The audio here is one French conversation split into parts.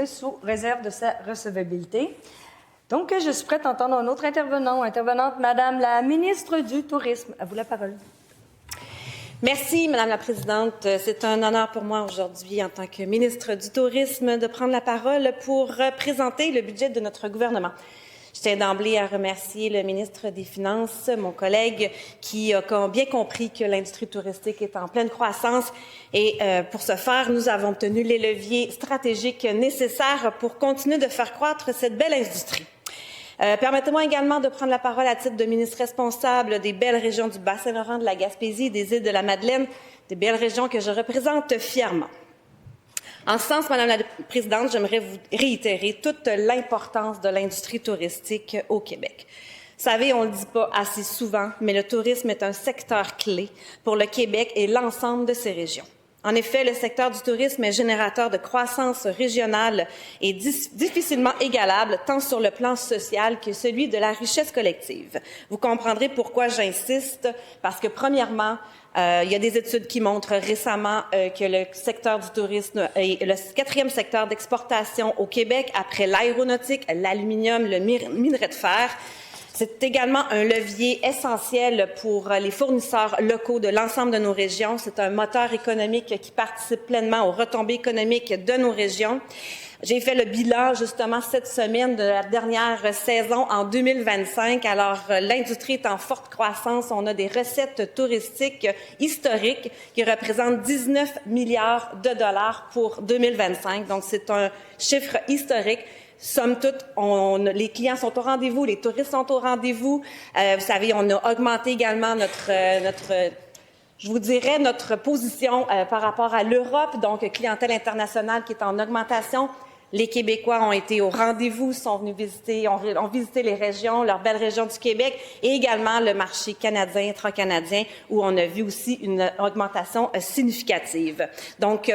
Sous réserve de sa recevabilité. Donc, je suis prête à entendre un autre intervenant ou intervenante, Madame la ministre du Tourisme. À vous la parole. Merci, Madame la Présidente. C'est un honneur pour moi aujourd'hui, en tant que ministre du Tourisme, de prendre la parole pour présenter le budget de notre gouvernement. Je tiens d'emblée à remercier le ministre des Finances, mon collègue, qui a bien compris que l'industrie touristique est en pleine croissance. Et pour ce faire, nous avons obtenu les leviers stratégiques nécessaires pour continuer de faire croître cette belle industrie. Permettez-moi également de prendre la parole à titre de ministre responsable des belles régions du Bas-Saint-Laurent, de la Gaspésie et des îles de la Madeleine, des belles régions que je représente fièrement. En ce sens, Madame la Présidente, j'aimerais vous réitérer toute l'importance de l'industrie touristique au Québec. Vous savez, on ne le dit pas assez souvent, mais le tourisme est un secteur clé pour le Québec et l'ensemble de ses régions. En effet, le secteur du tourisme est générateur de croissance régionale et difficilement égalable, tant sur le plan social que celui de la richesse collective. Vous comprendrez pourquoi j'insiste, parce que, premièrement, il y a des études qui montrent récemment que le secteur du tourisme est le 4e secteur d'exportation au Québec, après l'aéronautique, l'aluminium, le minerai de fer. C'est également un levier essentiel pour les fournisseurs locaux de l'ensemble de nos régions. C'est un moteur économique qui participe pleinement aux retombées économiques de nos régions. J'ai fait le bilan, justement, cette semaine de la dernière saison en 2025. Alors, l'industrie est en forte croissance. On a des recettes touristiques historiques qui représentent 19 milliards de dollars pour 2025. Donc, c'est un chiffre historique. Somme toute, les clients sont au rendez-vous, les touristes sont au rendez-vous. Vous savez, on a augmenté également notre position par rapport à l'Europe, donc clientèle internationale qui est en augmentation. Les Québécois ont été au rendez-vous, sont venus visiter, ont visité les régions, leurs belles régions du Québec, et également le marché canadien, intra-canadien, où on a vu aussi une augmentation significative. Donc,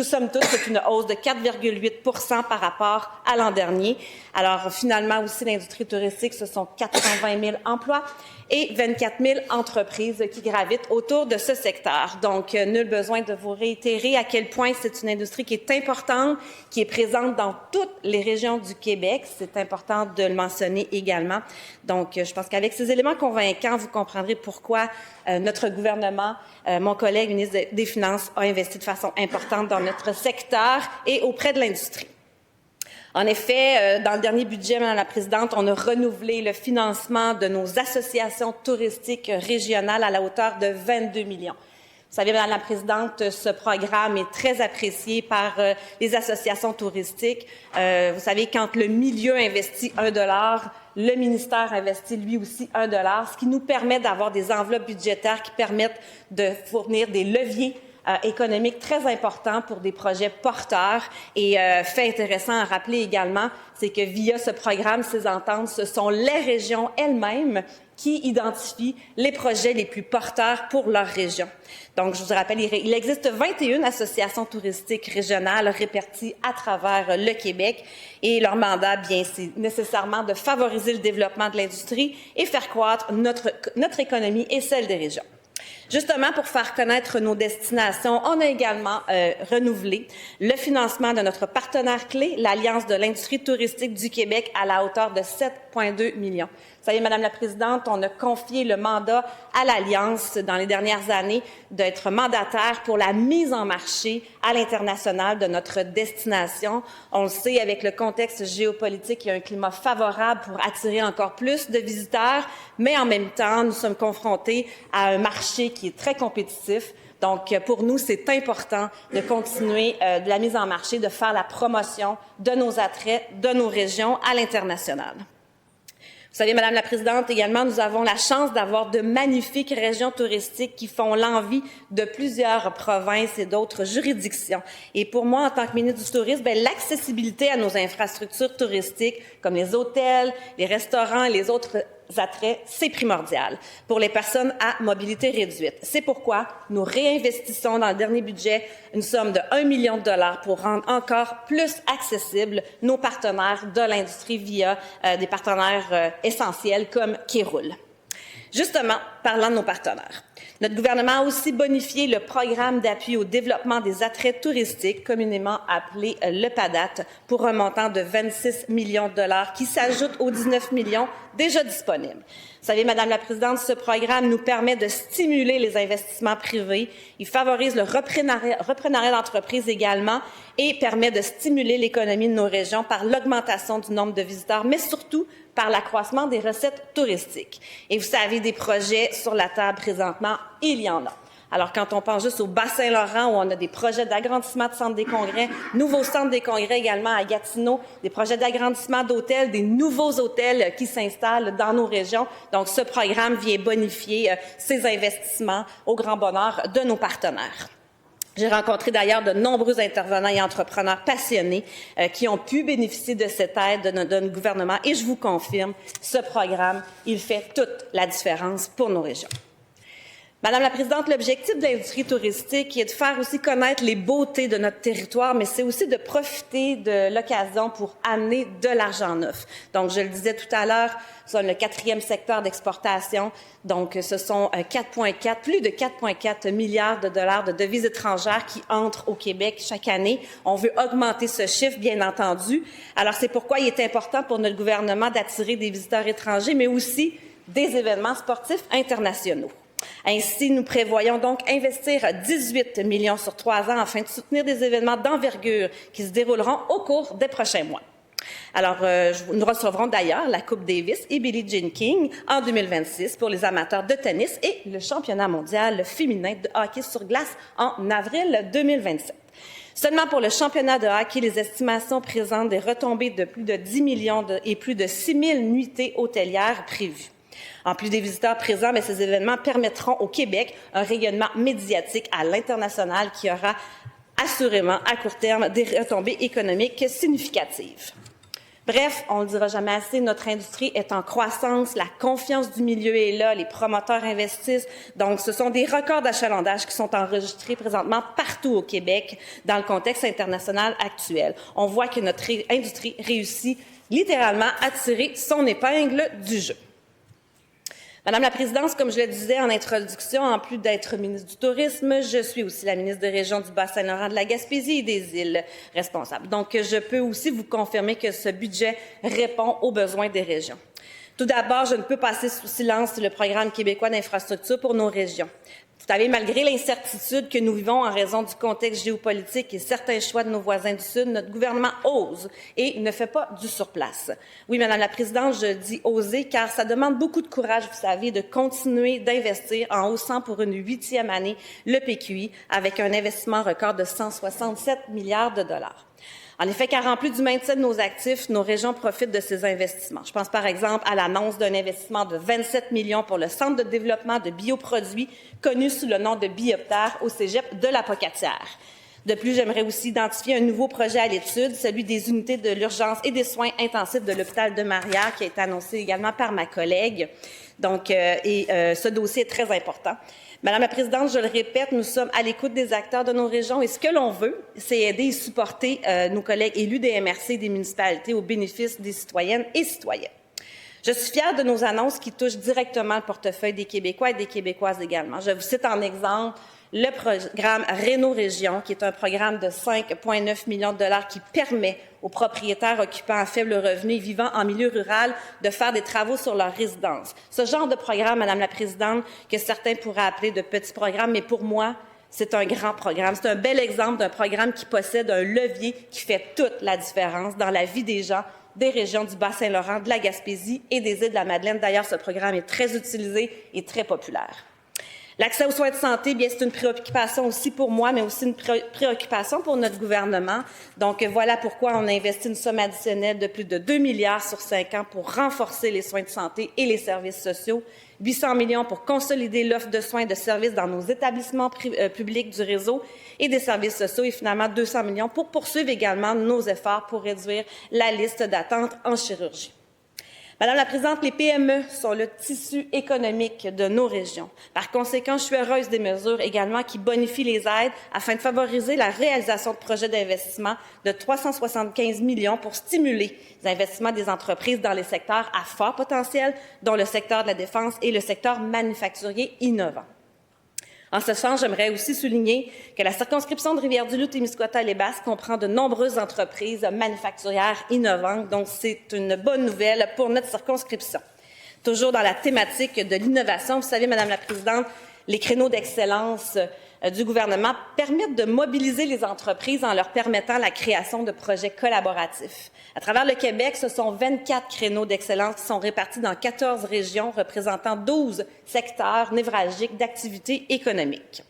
somme toute, c'est une hausse de 4,8 par rapport à l'an dernier. Alors, finalement, aussi, l'industrie touristique, ce sont 420 000 emplois et 24 000 entreprises qui gravitent autour de ce secteur. Donc, nul besoin de vous réitérer à quel point c'est une industrie qui est importante, qui est présente dans toutes les régions du Québec. C'est important de le mentionner également. Donc, je pense qu'avec ces éléments convaincants, vous comprendrez pourquoi notre gouvernement, mon collègue ministre des Finances, a investi de façon importante dans notre secteur et auprès de l'industrie. En effet, dans le dernier budget, Madame la Présidente, on a renouvelé le financement de nos associations touristiques régionales à la hauteur de 22 millions. Vous savez, Madame la Présidente, ce programme est très apprécié par les associations touristiques. Vous savez, quand le milieu investit 1 $, le ministère investit lui aussi 1 $, ce qui nous permet d'avoir des enveloppes budgétaires qui permettent de fournir des leviers économique très important pour des projets porteurs. Et fait intéressant à rappeler également, c'est que via ce programme, ces ententes, ce sont les régions elles-mêmes qui identifient les projets les plus porteurs pour leur région. Donc, je vous rappelle, il existe 21 associations touristiques régionales réparties à travers le Québec et leur mandat, bien, c'est nécessairement de favoriser le développement de l'industrie et faire croître notre économie et celle des régions. Justement, pour faire connaître nos destinations, on a également renouvelé le financement de notre partenaire clé, l'Alliance de l'industrie touristique du Québec, à la hauteur de 7,2 millions. Vous savez, Madame la Présidente, on a confié le mandat à l'Alliance dans les dernières années d'être mandataire pour la mise en marché à l'international de notre destination. On le sait, avec le contexte géopolitique, il y a un climat favorable pour attirer encore plus de visiteurs, mais en même temps, nous sommes confrontés à un marché qui est très compétitif. Donc, pour nous, c'est important de continuer de la mise en marché, de faire la promotion de nos attraits, de nos régions à l'international. Vous savez, Madame la Présidente, également, nous avons la chance d'avoir de magnifiques régions touristiques qui font l'envie de plusieurs provinces et d'autres juridictions. Et pour moi, en tant que ministre du Tourisme, l'accessibilité à nos infrastructures touristiques, comme les hôtels, les restaurants et les autres attraits, c'est primordial pour les personnes à mobilité réduite. C'est pourquoi nous réinvestissons dans le dernier budget une somme de 1 million de dollars pour rendre encore plus accessibles nos partenaires de l'industrie via des partenaires essentiels comme Kéroul. Justement, parlant de nos partenaires, Notre gouvernement a aussi bonifié le programme d'appui au développement des attraits touristiques, communément appelé le PADAT, pour un montant de 26 millions de dollars qui s'ajoute aux 19 millions déjà disponibles. Vous savez, Madame la Présidente, ce programme nous permet de stimuler les investissements privés. Il favorise le reprenariat d'entreprises également et permet de stimuler l'économie de nos régions par l'augmentation du nombre de visiteurs, mais surtout par l'accroissement des recettes touristiques. Et vous savez, des projets sur la table présentement, il y en a. Alors, quand on pense juste au Bas-Saint-Laurent, où on a des projets d'agrandissement de centres des congrès, nouveaux centres des congrès également à Gatineau, des projets d'agrandissement d'hôtels, des nouveaux hôtels qui s'installent dans nos régions. Donc, ce programme vient bonifier ces investissements au grand bonheur de nos partenaires. J'ai rencontré d'ailleurs de nombreux intervenants et entrepreneurs passionnés qui ont pu bénéficier de cette aide de notre gouvernement et je vous confirme, ce programme, il fait toute la différence pour nos régions. Madame la Présidente, l'objectif de l'industrie touristique est de faire aussi connaître les beautés de notre territoire, mais c'est aussi de profiter de l'occasion pour amener de l'argent neuf. Donc, je le disais tout à l'heure, nous sommes le 4e secteur d'exportation. Donc, ce sont plus de 4,4 milliards de dollars de devises étrangères qui entrent au Québec chaque année. On veut augmenter ce chiffre, bien entendu. Alors, c'est pourquoi il est important pour notre gouvernement d'attirer des visiteurs étrangers, mais aussi des événements sportifs internationaux. Ainsi, nous prévoyons donc investir 18 millions sur 3 ans afin de soutenir des événements d'envergure qui se dérouleront au cours des prochains mois. Alors, nous recevrons d'ailleurs la Coupe Davis et Billie Jean King en 2026 pour les amateurs de tennis et le championnat mondial féminin de hockey sur glace en avril 2027. Seulement pour le championnat de hockey, les estimations présentent des retombées de plus de 10 millions et plus de 6 000 nuitées hôtelières prévues. En plus des visiteurs présents, mais ces événements permettront au Québec un rayonnement médiatique à l'international qui aura assurément à court terme des retombées économiques significatives. Bref, on ne le dira jamais assez, notre industrie est en croissance, la confiance du milieu est là, les promoteurs investissent. Donc, ce sont des records d'achalandage qui sont enregistrés présentement partout au Québec dans le contexte international actuel. On voit que notre industrie réussit littéralement à tirer son épingle du jeu. Madame la Présidente, comme je le disais en introduction, en plus d'être ministre du Tourisme, je suis aussi la ministre des Régions du Bas-Saint-Laurent, de la Gaspésie et des îles responsable. Donc, je peux aussi vous confirmer que ce budget répond aux besoins des régions. Tout d'abord, je ne peux passer sous silence le programme québécois d'infrastructure pour nos régions. Vous savez, malgré l'incertitude que nous vivons en raison du contexte géopolitique et certains choix de nos voisins du Sud, notre gouvernement ose et ne fait pas du surplace. Oui, Madame la Présidente, je dis oser car ça demande beaucoup de courage, vous savez, de continuer d'investir en haussant pour une 8e année le PQI avec un investissement record de 167 milliards de dollars. En effet, car en plus du maintien de nos actifs, nos régions profitent de ces investissements. Je pense par exemple à l'annonce d'un investissement de 27 millions pour le Centre de développement de bioproduits, connu sous le nom de Bioptère au cégep de la Pocatière. De plus, j'aimerais aussi identifier un nouveau projet à l'étude, celui des unités de l'urgence et des soins intensifs de l'hôpital de Marière, qui a été annoncé également par ma collègue. Donc, ce dossier est très important. Madame la Présidente, je le répète, nous sommes à l'écoute des acteurs de nos régions et ce que l'on veut, c'est aider et supporter nos collègues élus des MRC et des municipalités au bénéfice des citoyennes et citoyens. Je suis fière de nos annonces qui touchent directement le portefeuille des Québécois et des Québécoises également. Je vous cite en exemple le programme Réno-Région, qui est un programme de 5,9 millions de dollars qui permet aux propriétaires occupants à faible revenu et vivant en milieu rural de faire des travaux sur leur résidence. Ce genre de programme, Madame la Présidente, que certains pourraient appeler de petits programmes, mais pour moi, c'est un grand programme. C'est un bel exemple d'un programme qui possède un levier qui fait toute la différence dans la vie des gens des régions du Bas-Saint-Laurent, de la Gaspésie et des îles de la Madeleine. D'ailleurs, ce programme est très utilisé et très populaire. L'accès aux soins de santé, bien, c'est une préoccupation aussi pour moi, mais aussi une préoccupation pour notre gouvernement. Donc, voilà pourquoi on a investi une somme additionnelle de plus de 2 milliards sur 5 ans pour renforcer les soins de santé et les services sociaux. 800 millions pour consolider l'offre de soins et de services dans nos établissements publics du réseau et des services sociaux et finalement 200 millions pour poursuivre également nos efforts pour réduire la liste d'attente en chirurgie. Madame la Présidente, les PME sont le tissu économique de nos régions. Par conséquent, je suis heureuse des mesures également qui bonifient les aides afin de favoriser la réalisation de projets d'investissement de 375 millions pour stimuler les investissements des entreprises dans les secteurs à fort potentiel, dont le secteur de la défense et le secteur manufacturier innovant. En ce sens, j'aimerais aussi souligner que la circonscription de Rivière-du-Loup-Témiscouata-les-Basses comprend de nombreuses entreprises manufacturières innovantes, donc c'est une bonne nouvelle pour notre circonscription. Toujours dans la thématique de l'innovation, vous savez, Madame la Présidente, les créneaux d'excellence du gouvernement permettent de mobiliser les entreprises en leur permettant la création de projets collaboratifs. À travers le Québec, ce sont 24 créneaux d'excellence qui sont répartis dans 14 régions représentant 12 secteurs névralgiques d'activité économique.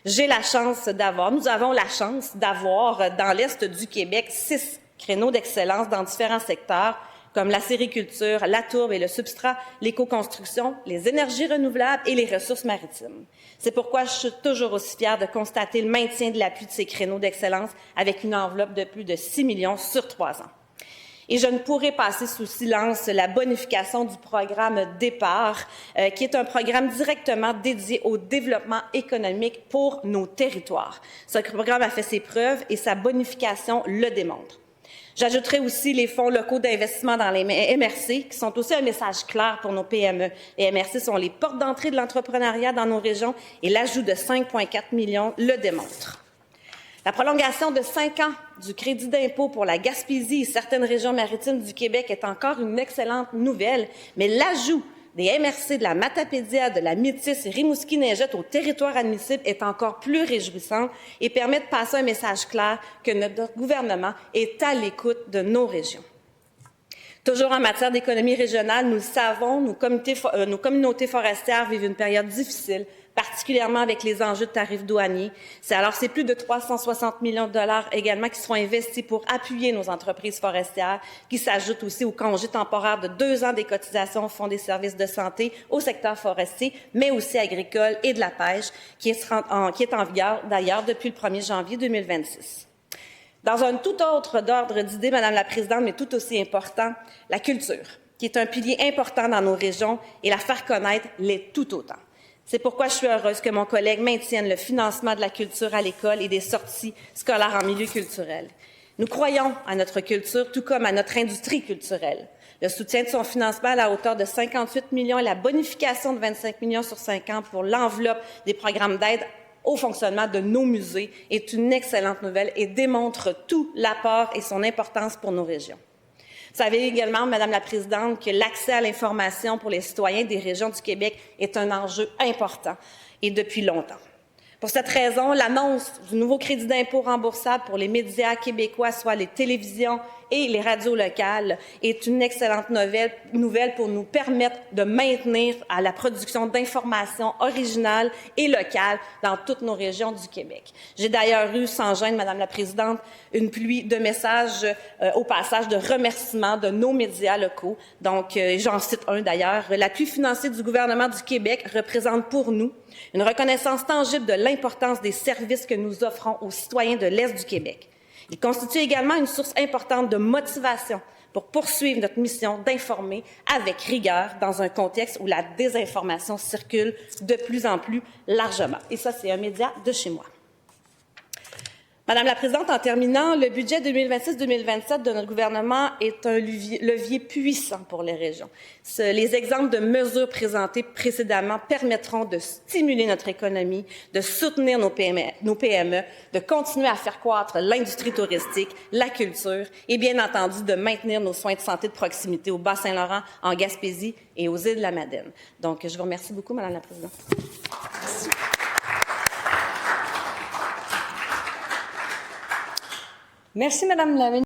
Nous avons la chance d'avoir dans l'Est du Québec 6 créneaux d'excellence dans différents secteurs, comme la sériculture, la tourbe et le substrat, l'éco-construction, les énergies renouvelables et les ressources maritimes. C'est pourquoi je suis toujours aussi fière de constater le maintien de l'appui de ces créneaux d'excellence avec une enveloppe de plus de 6 millions sur 3 ans. Et je ne pourrais passer sous silence la bonification du programme Départ, qui est un programme directement dédié au développement économique pour nos territoires. Ce programme a fait ses preuves et sa bonification le démontre. J'ajouterai aussi les fonds locaux d'investissement dans les MRC, qui sont aussi un message clair pour nos PME. Les MRC sont les portes d'entrée de l'entrepreneuriat dans nos régions et l'ajout de 5,4 millions le démontre. La prolongation de 5 ans du crédit d'impôt pour la Gaspésie et certaines régions maritimes du Québec est encore une excellente nouvelle, mais l'ajout des MRC de la Matapédia, de la Métis et Rimouski-Neigette au territoire admissible est encore plus réjouissant et permet de passer un message clair que notre gouvernement est à l'écoute de nos régions. Toujours en matière d'économie régionale, nous le savons, nos communautés forestières vivent une période difficile, particulièrement avec les enjeux de tarifs douaniers. C'est plus de 360 millions de dollars également qui seront investis pour appuyer nos entreprises forestières, qui s'ajoutent aussi au congé temporaire de 2 ans des cotisations au Fonds des services de santé au secteur forestier, mais aussi agricole et de la pêche, qui est en vigueur d'ailleurs depuis le 1er janvier 2026. Dans un tout autre ordre d'idées, Madame la Présidente, mais tout aussi important, la culture, qui est un pilier important dans nos régions, et la faire connaître l'est tout autant. C'est pourquoi je suis heureuse que mon collègue maintienne le financement de la culture à l'école et des sorties scolaires en milieu culturel. Nous croyons à notre culture, tout comme à notre industrie culturelle. Le soutien de son financement à la hauteur de 58 millions et la bonification de 25 millions sur 5 ans pour l'enveloppe des programmes d'aide au fonctionnement de nos musées est une excellente nouvelle et démontre tout l'apport et son importance pour nos régions. Vous savez également, Madame la Présidente, que l'accès à l'information pour les citoyens des régions du Québec est un enjeu important et depuis longtemps. Pour cette raison, l'annonce du nouveau crédit d'impôt remboursable pour les médias québécois, soit les télévisions et les radios locales, est une excellente nouvelle pour nous permettre de maintenir à la production d'informations originales et locales dans toutes nos régions du Québec. J'ai d'ailleurs eu, sans gêne, Madame la Présidente, une pluie de messages au passage de remerciements de nos médias locaux. Donc, j'en cite un d'ailleurs. L'appui financier du gouvernement du Québec représente pour nous une reconnaissance tangible de l'importance des services que nous offrons aux citoyens de l'Est du Québec. Il constitue également une source importante de motivation pour poursuivre notre mission d'informer avec rigueur dans un contexte où la désinformation circule de plus en plus largement. Et ça, c'est un média de chez moi. Madame la Présidente, en terminant, le budget 2026-2027 de notre gouvernement est un levier puissant pour les régions. Les exemples de mesures présentées précédemment permettront de stimuler notre économie, de soutenir nos PME, de continuer à faire croître l'industrie touristique, la culture et bien entendu de maintenir nos soins de santé de proximité au Bas-Saint-Laurent, en Gaspésie et aux îles de la Madeleine. Donc, je vous remercie beaucoup, Madame la Présidente. Merci. Merci, Madame la ministre.